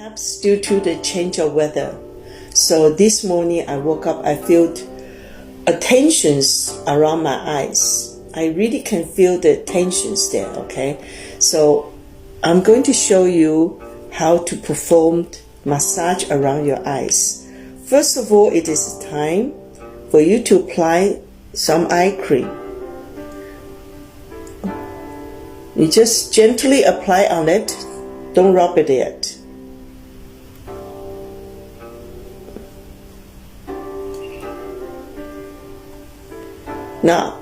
Perhaps due to the change of weather. So this morning I woke up, I felt tensions around my eyes. I really can feel the tensions there, okay? So I'm going to show you how to perform massage around your eyes. First of all, it is time for you to apply some eye cream. You just gently apply on it, don't rub it yet. Now,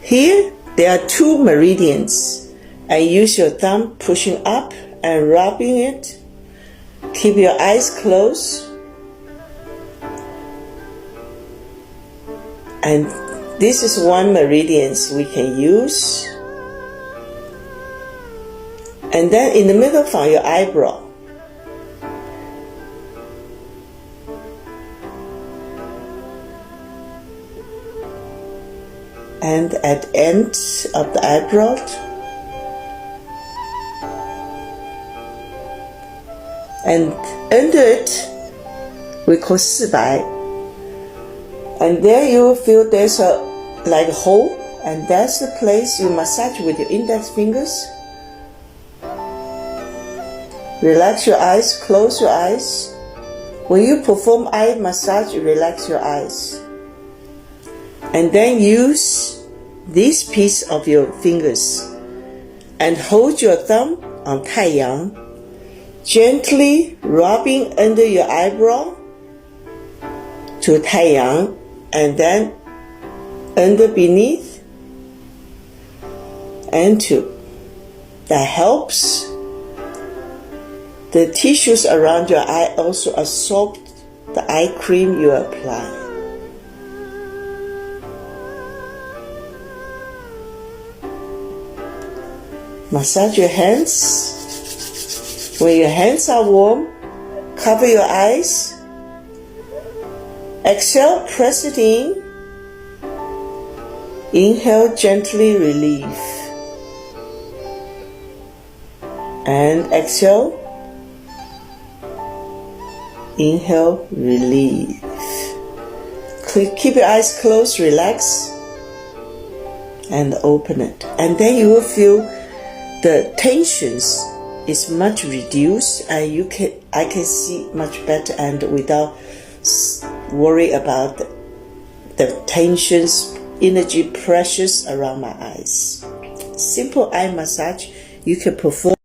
here there are two meridians. I use your thumb pushing up and rubbing it. Keep your eyes closed. And this is one meridian we can use. And then in the middle from your eyebrow. And at the end of the eyebrow, and under it we call 四白, and there you will feel there's a like a hole, and that's the place you massage with your index fingers. Relax your eyes, close your eyes. When you perform eye massage, relax your eyes. And then use this piece of your fingers and hold your thumb on 太阳, gently rubbing under your eyebrow to 太阳, and then under beneath and to. That helps the tissues around your eye also absorb the eye cream you apply. Massage your hands. When your hands are warm, cover your eyes. Exhale, press it in. Inhale, gently relieve. And exhale. Inhale, relieve. Keep your eyes closed, relax, and open it. And then you will feel the tensions is much reduced, and I can see much better and without worry about the tensions, energy pressures around my eyes. Simple eye massage you can perform